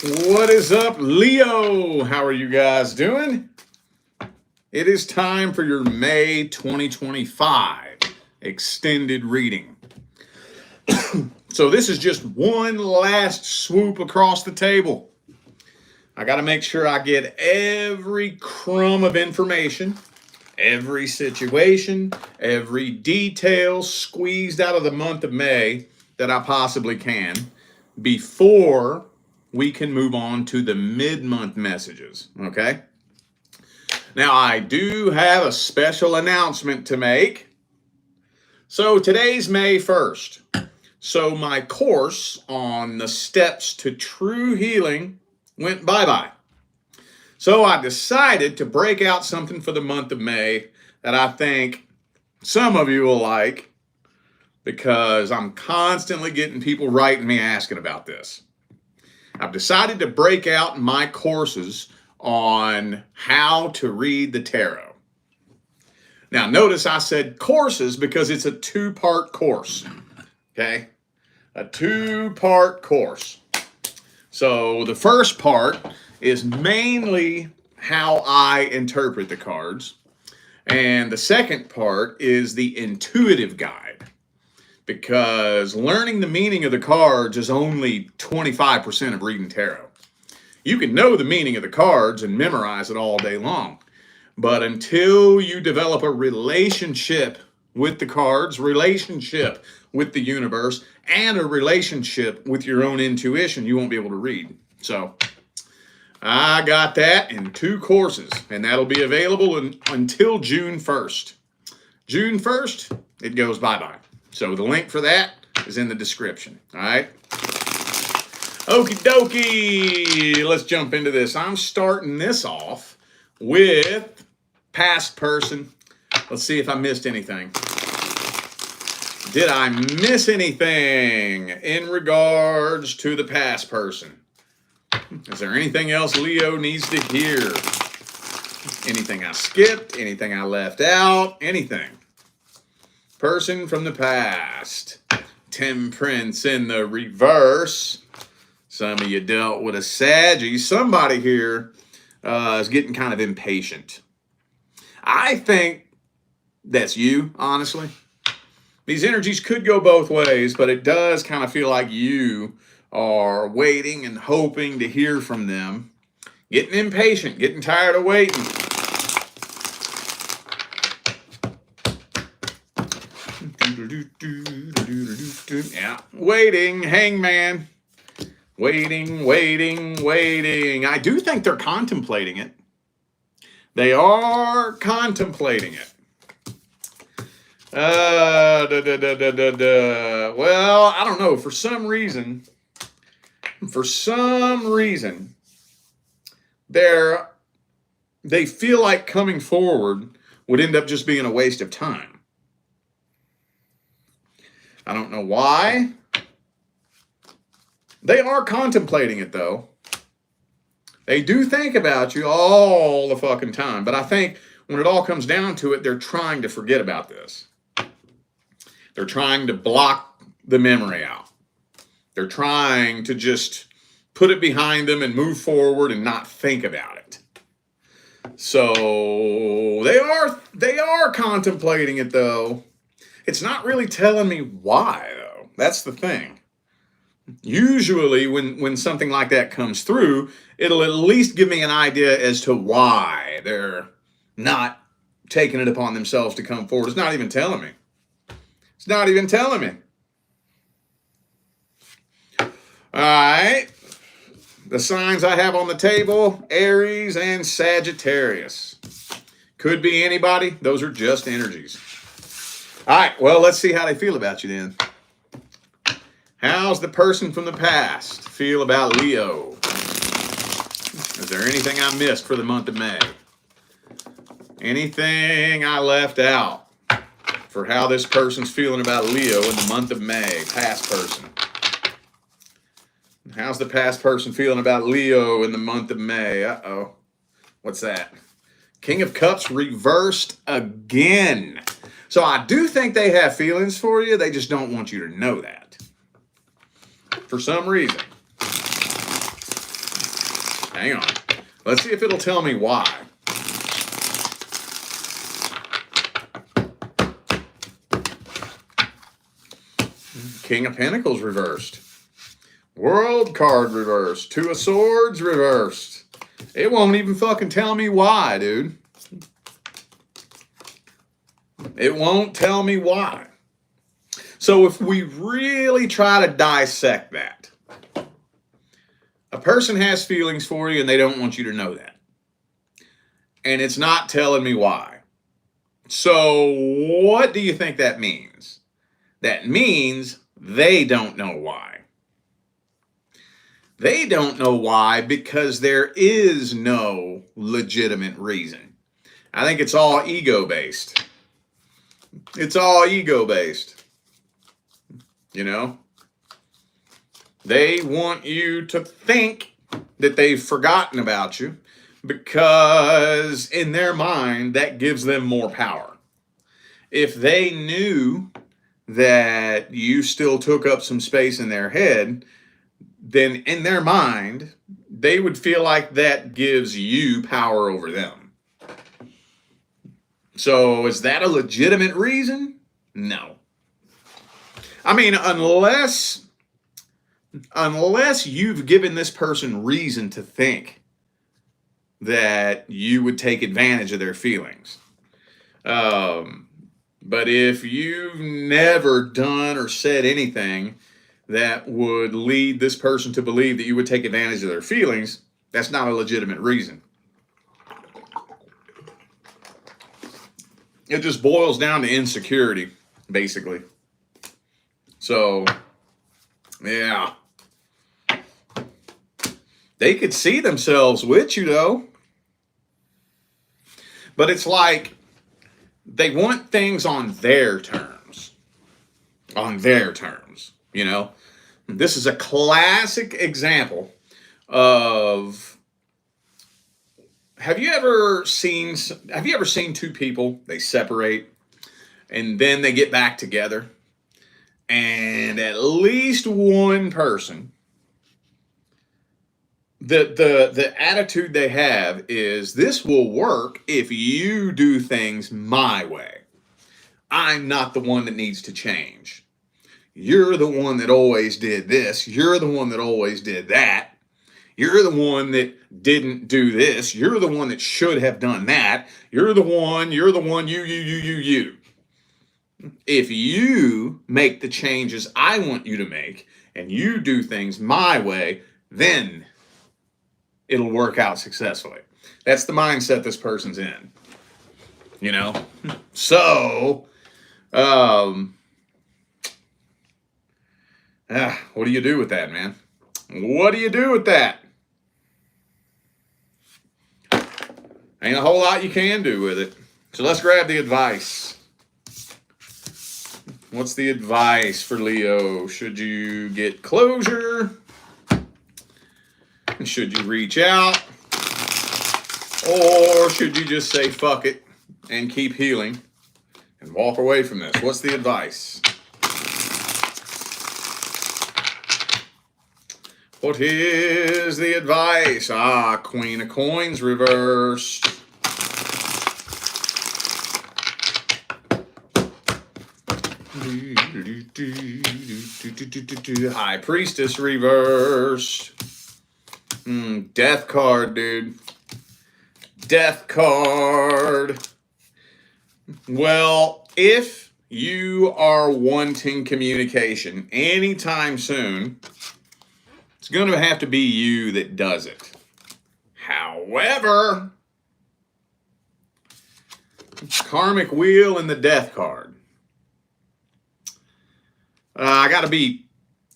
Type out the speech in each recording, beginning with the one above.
What is up, Leo? How are you guys doing? It is time for your May 2025 extended reading. So this is just one last swoop across the table. I got to make sure I get every crumb of information, every situation, every detail squeezed out of the month of May that I possibly can before we can move on to the mid-month messages, okay? Now, I do have a special announcement to make. So today's May 1st. So my course on the steps to true healing went bye-bye. So I decided to break out something for the month of May that I think some of you will like, because I'm constantly getting people writing me asking about this. I've decided to break out my courses on how to read the tarot. Now, notice I said courses because it's a two-part course, okay? A two-part course. So the first part is mainly how I interpret the cards, and the second part is the intuitive guide. Because learning the meaning of the cards is only 25% of reading tarot. You can know the meaning of the cards and memorize it all day long. But until you develop a relationship with the cards, relationship with the universe, and a relationship with your own intuition, you won't be able to read. So I got that in two courses, and that'll be available until June 1st. June 1st, it goes bye-bye. So the link for that is in the description, all right? Okie dokie, let's jump into this. I'm starting this off with past person. Let's see if I missed anything. Did I miss anything in regards to the past person? Is there anything else Leo needs to hear? Anything I skipped? Anything I left out? Anything? Person from the past. Temperance in the reverse. Some of you dealt with a Saggy. Somebody here is getting kind of impatient. I think that's you, honestly. These energies could go both ways, but it does kind of feel like you are waiting and hoping to hear from them. Getting impatient, getting tired of waiting. Yeah, waiting, hangman. Waiting. I do think they're contemplating it. They are contemplating it. Well, I don't know. For some reason, they feel like coming forward would end up just being a waste of time. I don't know why. They are contemplating it, though. They do think about you all the fucking time. But I think when it all comes down to it, they're trying to forget about this. They're trying to block the memory out. They're trying to just put it behind them and move forward and not think about it. So they are contemplating it, though. It's not really telling me why, though. That's the thing. Usually when something like that comes through, it'll at least give me an idea as to why they're not taking it upon themselves to come forward. It's not even telling me. It's not even telling me. All right. The signs I have on the table, Aries and Sagittarius. Could be anybody. Those are just energies. All right, well, let's see how they feel about you then. How's the person from the past feel about Leo? Is there anything I missed for the month of May? Anything I left out for how this person's feeling about Leo in the month of May? Past person. How's the past person feeling about Leo in the month of May? Uh-oh. What's that? King of Cups reversed again. So I do think they have feelings for you. They just don't want you to know that. For some reason. Hang on. Let's see if it'll tell me why. King of Pentacles reversed. World card reversed. Two of Swords reversed. It won't even fucking tell me why, dude. It won't tell me why. So if we really try to dissect that, a person has feelings for you and they don't want you to know that. And it's not telling me why. So what do you think that means? That means they don't know why. They don't know why because there is no legitimate reason. I think it's all ego-based. It's all ego-based. You know? They want you to think that they've forgotten about you because in their mind, that gives them more power. If they knew that you still took up some space in their head, then in their mind, they would feel like that gives you power over them. So is that a legitimate reason? No. I mean, unless you've given this person reason to think that you would take advantage of their feelings. But if you've never done or said anything that would lead this person to believe that you would take advantage of their feelings, that's not a legitimate reason. It just boils down to insecurity, basically. So, yeah. They could see themselves with you, though. But it's like they want things on their terms. On their terms, you know? This is a classic example of... Have you ever seen two people, they separate, and then they get back together? And at least one person, the attitude they have is, this will work if you do things my way. I'm not the one that needs to change. You're the one that always did this. You're the one that always did that. You're the one that didn't do this. You're the one that should have done that. You're the one, you. If you make the changes I want you to make and you do things my way, then it'll work out successfully. That's the mindset this person's in. You know? So, what do you do with that, man? What do you do with that? Ain't a whole lot you can do with it. So let's grab the advice. What's the advice for Leo? Should you get closure? Should you reach out? Or should you just say fuck it and keep healing and walk away from this? What's the advice? What is the advice? Queen of Coins reversed. High Priestess reversed. Death card, dude. Death card. Well, if you are wanting communication anytime soon, it's going to have to be you that does it. However, Karmic Wheel and the Death card. I got to be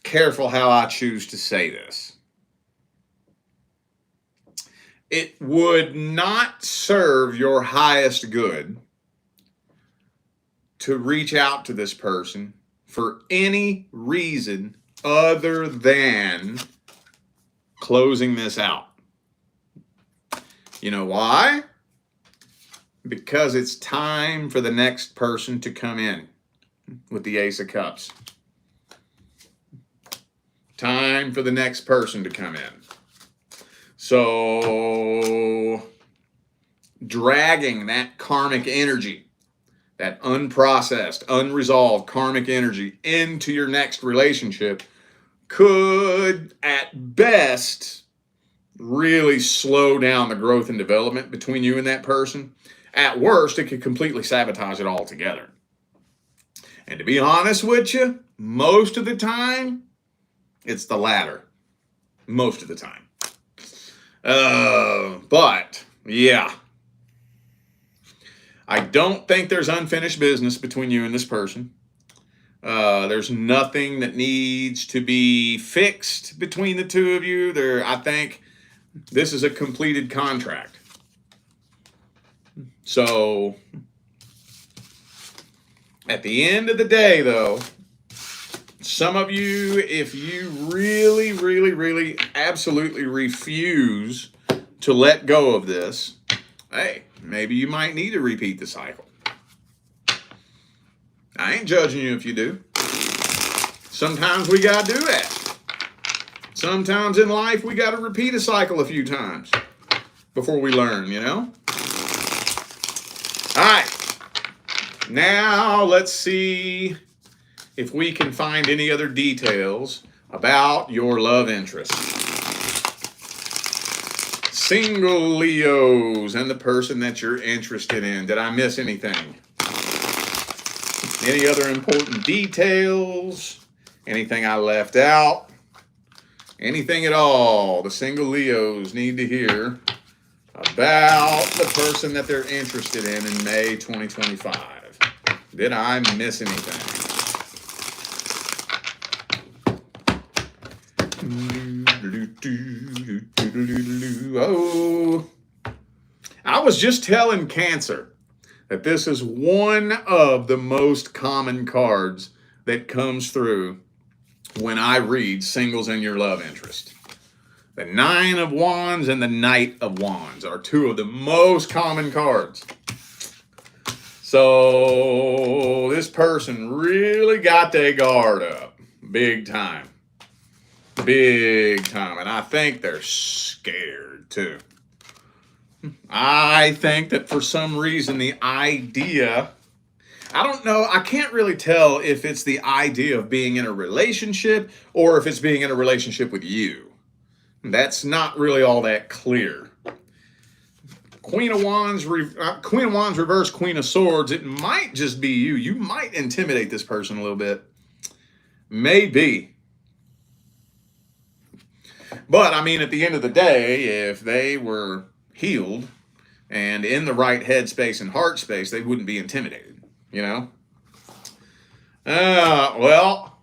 careful how I choose to say this. It would not serve your highest good to reach out to this person for any reason other than closing this out. You know why? Because it's time for the next person to come in with the Ace of Cups. Time for the next person to come in. So dragging that karmic energy, that unprocessed, unresolved karmic energy into your next relationship could, at best, really slow down the growth and development between you and that person. At worst, it could completely sabotage it altogether. And to be honest with you, most of the time, it's the latter. Most of the time. But, yeah. I don't think there's unfinished business between you and this person. There's nothing that needs to be fixed between the two of you. I think this is a completed contract. So, at the end of the day, though, some of you, if you really, really, really absolutely refuse to let go of this, hey, maybe you might need to repeat the cycle. I ain't judging you if you do. Sometimes we got to do that. Sometimes in life we got to repeat a cycle a few times before we learn, you know? All right. Now let's see if we can find any other details about your love interest. Single Leos and the person that you're interested in. Did I miss anything? Any other important details? Anything I left out? Anything at all the single Leos need to hear about the person that they're interested in May 2025? Did I miss anything? Oh, I was just telling Cancer that this is one of the most common cards that comes through when I read singles in your love interest. The Nine of Wands and the Knight of Wands are two of the most common cards. So this person really got their guard up big time. Big time. And I think they're scared too. I think that for some reason the idea, I don't know, I can't really tell if it's the idea of being in a relationship or if it's being in a relationship with you. That's not really all that clear. Queen of Wands reverse, Queen of Swords. It might just be you. You might intimidate this person a little bit. Maybe. But, I mean, at the end of the day, if they were healed and in the right headspace and heart space, they wouldn't be intimidated, you know? Well,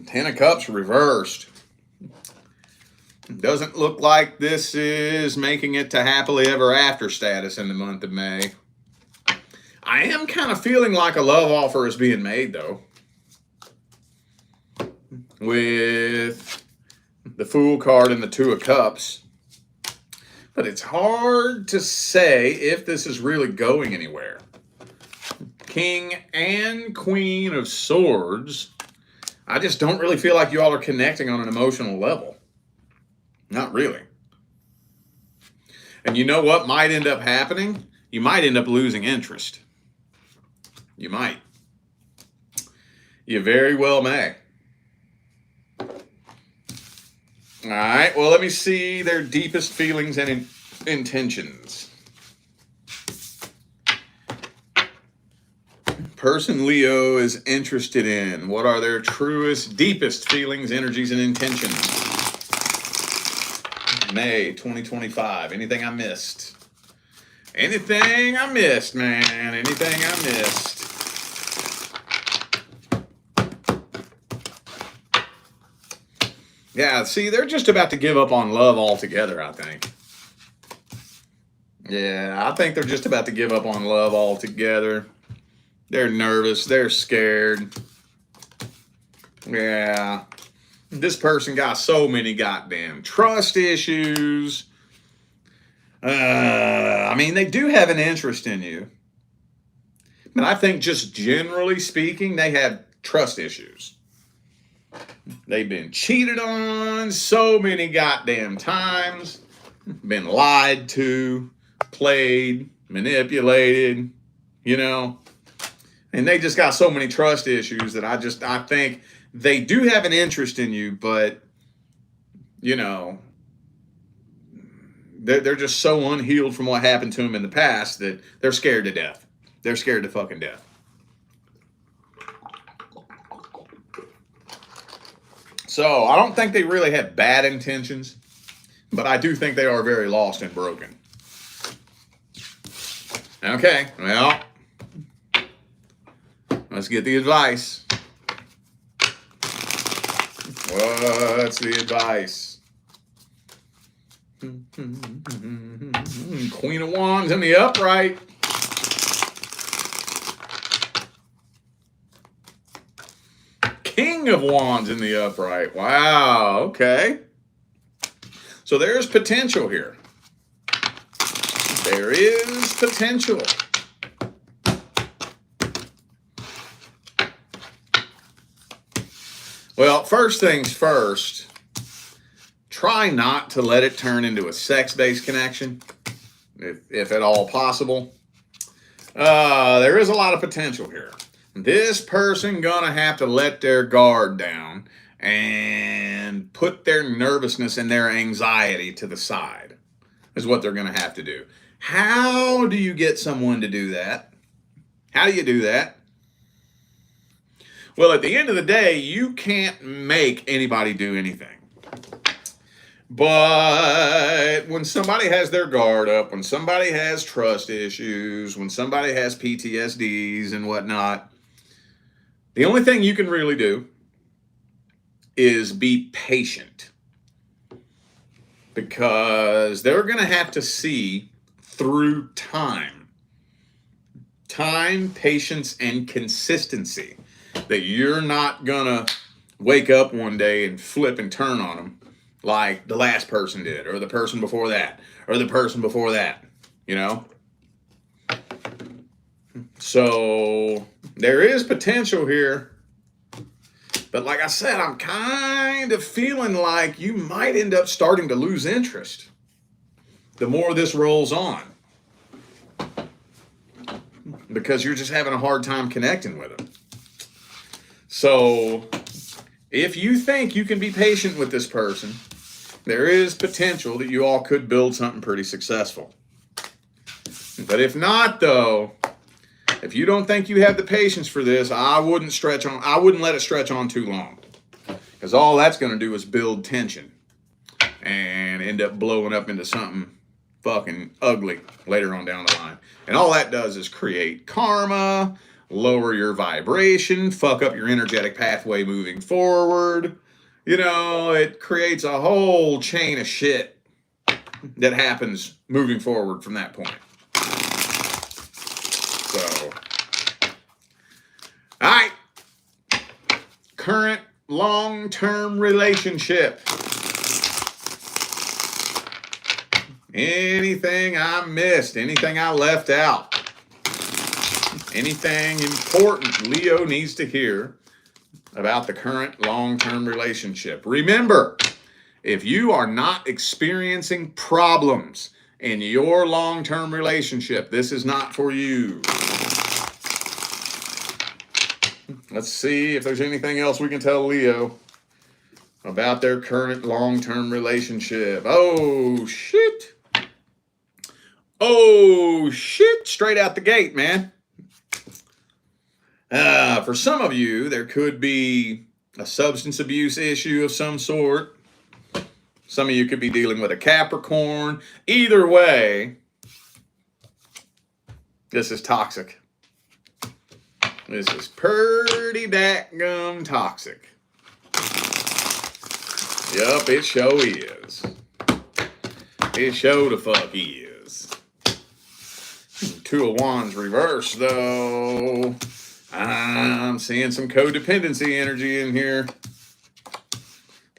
Ten of Cups reversed. Doesn't look like this is making it to happily ever after status in the month of May. I am kind of feeling like a love offer is being made, though. With the Fool card and the Two of Cups. But it's hard to say if this is really going anywhere. King and Queen of Swords. I just don't really feel like you all are connecting on an emotional level. Not really. And you know what might end up happening? You might end up losing interest. You might. You very well may. All right, well, let me see their deepest feelings and intentions. Person Leo is interested in. What are their truest, deepest feelings, energies, and intentions? May 2025. Anything I missed? Anything I missed, man? Anything I missed? Yeah, see, they're just about to give up on love altogether, I think. Yeah, I think they're just about to give up on love altogether. They're nervous. They're scared. Yeah. This person got so many goddamn trust issues. I mean, they do have an interest in you. But I think just generally speaking, they have trust issues. They've been cheated on so many goddamn times, been lied to, played, manipulated, you know, and they just got so many trust issues that I think they do have an interest in you, but, you know, they're just so unhealed from what happened to them in the past that they're scared to death. They're scared to fucking death. So I don't think they really have bad intentions, but I do think they are very lost and broken. Okay, well, let's get the advice. What's the advice? Queen of Wands in the upright. King of Wands in the upright. Wow, okay. So there's potential here. There is potential. Well, first things first, try not to let it turn into a sex-based connection, if at all possible. There is a lot of potential here. This person gonna have to let their guard down and put their nervousness and their anxiety to the side, is what they're gonna have to do. How do you get someone to do that? How do you do that? Well, at the end of the day, you can't make anybody do anything. But when somebody has their guard up, when somebody has trust issues, when somebody has PTSDs and whatnot, the only thing you can really do is be patient. Because they're going to have to see through time, patience, and consistency, that you're not going to wake up one day and flip and turn on them like the last person did, or the person before that, or the person before that, you know? So there is potential here. But like I said, I'm kind of feeling like you might end up starting to lose interest the more this rolls on, because you're just having a hard time connecting with them. So if you think you can be patient with this person, there is potential that you all could build something pretty successful. But if not, though, if you don't think you have the patience for this, I wouldn't let it stretch on too long. Because all that's going to do is build tension and end up blowing up into something fucking ugly later on down the line. And all that does is create karma, lower your vibration, fuck up your energetic pathway moving forward. You know, it creates a whole chain of shit that happens moving forward from that point. So, all right. Current long-term relationship. Anything I missed, anything I left out, anything important Leo needs to hear about the current long-term relationship. Remember, if you are not experiencing problems in your long-term relationship, this is not for you. Let's see if there's anything else we can tell Leo about their current long-term relationship. Oh, shit. Oh, shit. Straight out the gate, man. For some of you, there could be a substance abuse issue of some sort. Some of you could be dealing with a Capricorn. Either way, this is toxic. This is pretty dadgum toxic. Yup, it sure is. It sure the fuck is. Two of Wands reverse, though. I'm seeing some codependency energy in here.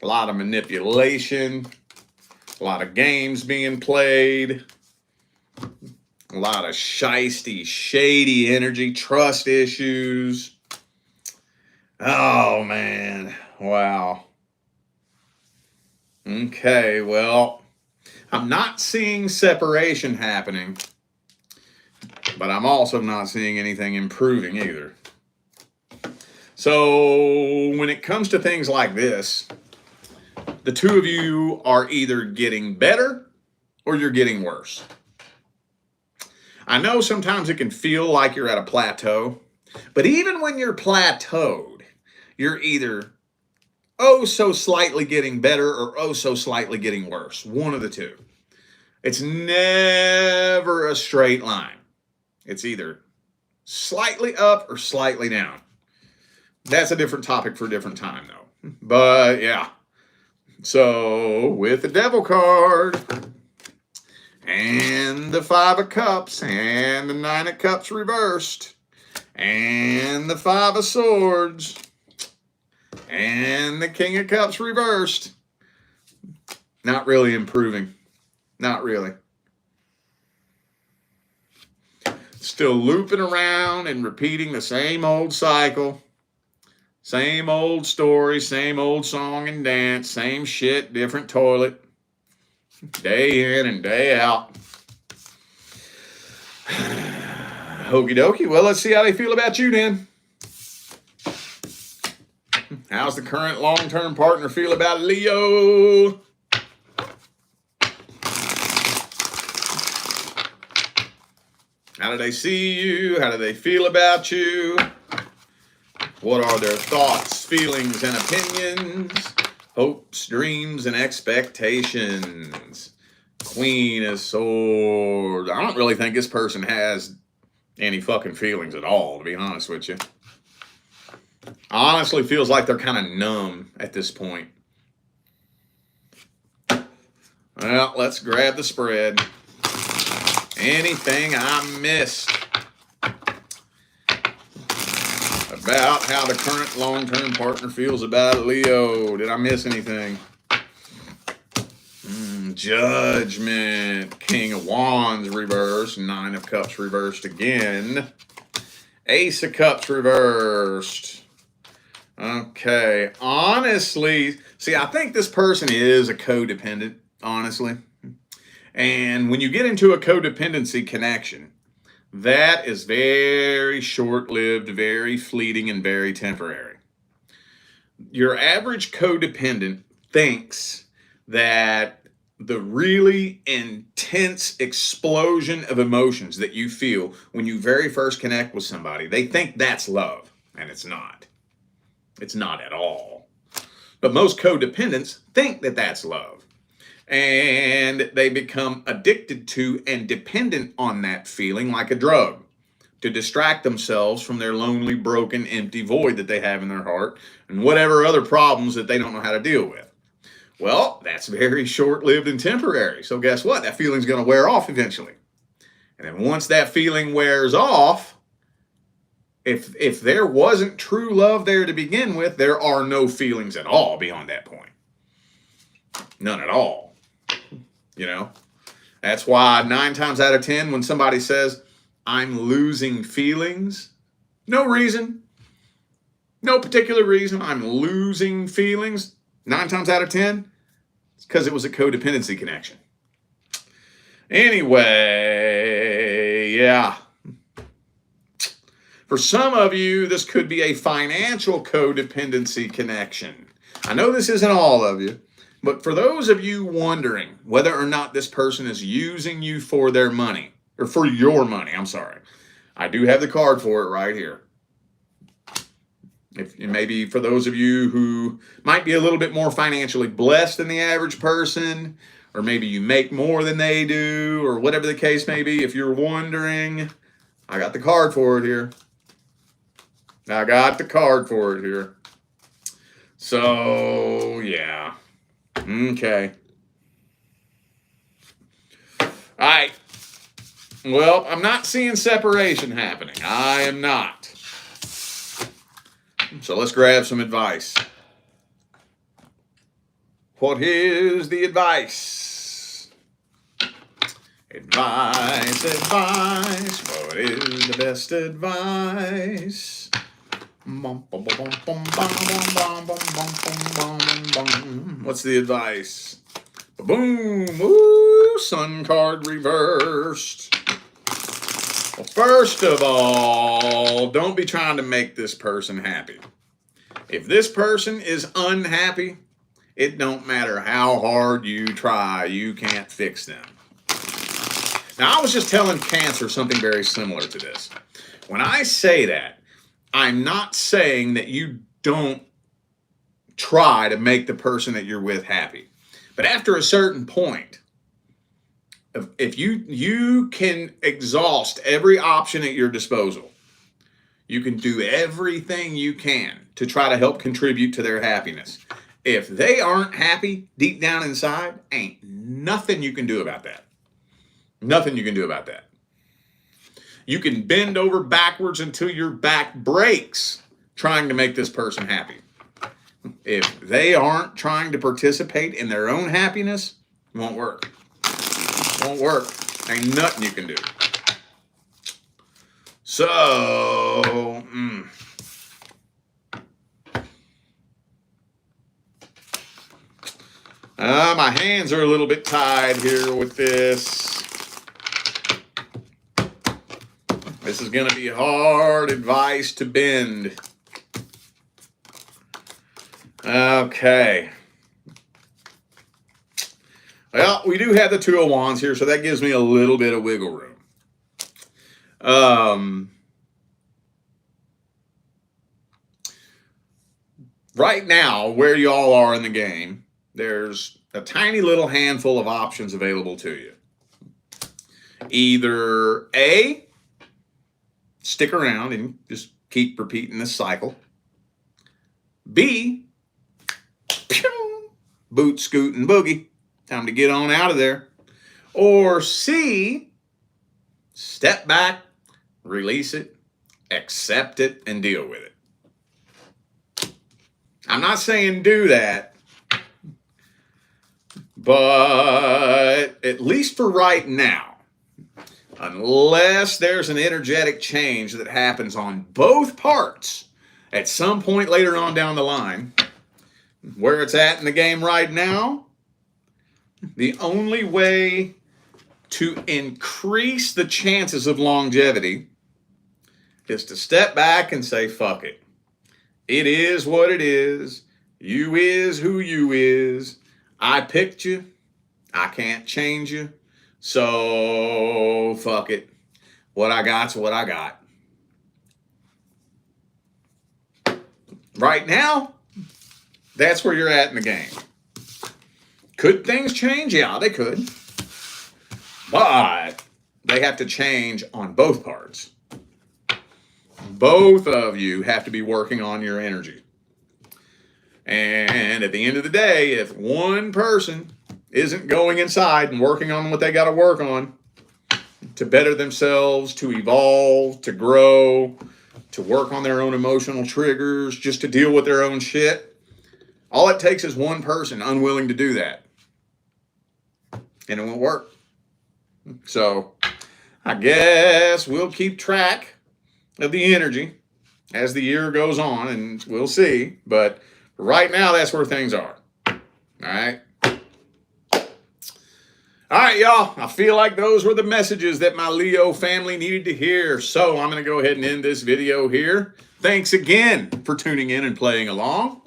A lot of manipulation. A lot of games being played. A lot of shisty, shady energy. Trust issues. Oh, man. Wow. Okay, well, I'm not seeing separation happening, but I'm also not seeing anything improving either. So when it comes to things like this, the two of you are either getting better or you're getting worse. I know sometimes it can feel like you're at a plateau, but even when you're plateaued, you're either oh so slightly getting better or oh so slightly getting worse. One of the two. It's never a straight line. It's either slightly up or slightly down. That's a different topic for a different time, though. But yeah. So with the devil card and the 5 of cups and the 9 of cups reversed and the 5 of swords and the king of cups reversed, not really improving. Not really. Still looping around and repeating the same old cycle. Same old story, same old song and dance, same shit, different toilet. Day in and day out. Okie dokie. Well, let's see how they feel about you then. How's the current long-term partner feel about Leo? How do they see you? How do they feel about you? What are their thoughts, feelings, and opinions? Hopes, dreams, and expectations. Queen of Swords. I don't really think this person has any fucking feelings at all, to be honest with you. Honestly, feels like they're kind of numb at this point. Well, let's grab the spread. Anything I missed about how the current long-term partner feels about Leo? Did I miss anything? Judgment. King of Wands reversed. 9 of Cups reversed again. Ace of Cups reversed. Okay. Honestly, see, I think this person is a codependent, honestly. And when you get into a codependency connection, that is very short-lived, very fleeting, and very temporary. Your average codependent thinks that the really intense explosion of emotions that you feel when you very first connect with somebody, they think that's love, and it's not. It's not at all. But most codependents think that that's love. And they become addicted to and dependent on that feeling like a drug to distract themselves from their lonely, broken, empty void that they have in their heart and whatever other problems that they don't know how to deal with. Well, that's very short-lived and temporary. So guess what? That feeling's going to wear off eventually. And then once that feeling wears off, if there wasn't true love there to begin with, there are no feelings at all beyond that point. None at all. You know, that's why 9 times out of 10, when somebody says, I'm losing feelings, no reason, no particular reason, I'm losing feelings, 9 times out of 10, it's because it was a codependency connection. Anyway, yeah. For some of you, this could be a financial codependency connection. I know this isn't all of you. But for those of you wondering whether or not this person is using you for their money, or for your money, I'm sorry, I do have the card for it right here. If maybe for those of you who might be a little bit more financially blessed than the average person, or maybe you make more than they do, or whatever the case may be, if you're wondering, I got the card for it here. I got the card for it here. So, yeah. Okay. All right. Well, I'm not seeing separation happening. I am not. So let's grab some advice. What is the advice? Advice, advice. What is the best advice? What's the advice? Boom. Ooh, sun card reversed. Well, first of all, don't be trying to make this person happy. If this person is unhappy, it don't matter how hard you try, you can't fix them. Now, I was just telling Cancer something very similar to this. When I say that, I'm not saying that you don't try to make the person that you're with happy. But after a certain point, if you can exhaust every option at your disposal, you can do everything you can to try to help contribute to their happiness. If they aren't happy deep down inside, ain't nothing you can do about that. Nothing you can do about that. You can bend over backwards until your back breaks trying to make this person happy. If they aren't trying to participate in their own happiness, it won't work. It won't work. Ain't nothing you can do. So, my hands are a little bit tied here with this. This is going to be hard advice to bend. Okay. Well, we do have the Two of Wands here, so that gives me a little bit of wiggle room. Right now, where y'all are in the game, there's a tiny little handful of options available to you. Either A, stick around and just keep repeating this cycle. B, boot, scoot, and boogie. Time to get on out of there. Or C, step back, release it, accept it, and deal with it. I'm not saying do that, but at least for right now, unless there's an energetic change that happens on both parts at some point later on down the line, where it's at in the game right now, the only way to increase the chances of longevity is to step back and say, fuck it. It is what it is. You is who you is. I picked you. I can't change you. So, fuck it. What I got's what I got. Right now, that's where you're at in the game. Could things change? Yeah, they could. But they have to change on both parts. Both of you have to be working on your energy. And at the end of the day, if one person isn't going inside and working on what they got to work on to better themselves, to evolve, to grow, to work on their own emotional triggers, just to deal with their own shit, all it takes is one person unwilling to do that. And it won't work. So I guess we'll keep track of the energy as the year goes on, and we'll see. But right now, that's where things are. All right? All right, y'all. I feel like those were the messages that my Leo family needed to hear. So I'm going to go ahead and end this video here. Thanks again for tuning in and playing along.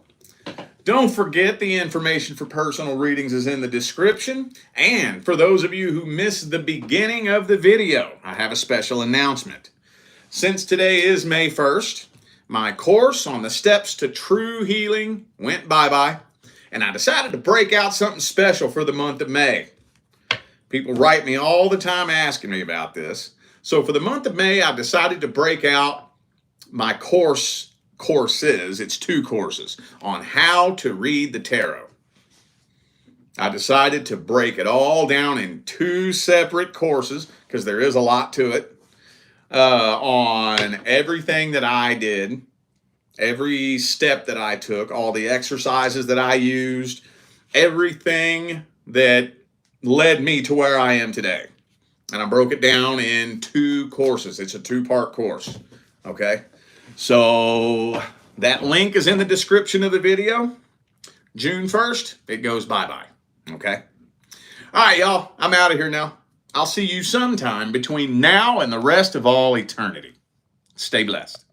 Don't forget the information for personal readings is in the description. And for those of you who missed the beginning of the video, I have a special announcement. Since today is May 1st, my course on the steps to true healing went bye-bye, and I decided to break out something special for the month of May. People write me all the time asking me about this. So for the month of May, I decided to break out my courses. It's 2 courses on how to read the tarot. I decided to break it all down in 2 separate courses because there is a lot to it, on everything that I did, every step that I took, all the exercises that I used, everything that led me to where I am today. And I broke it down in 2 courses. It's a 2-part course. Okay. So that link is in the description of the video. June 1st, it goes bye-bye. Okay? All right, y'all. I'm out of here now. I'll see you sometime between now and the rest of all eternity. Stay blessed.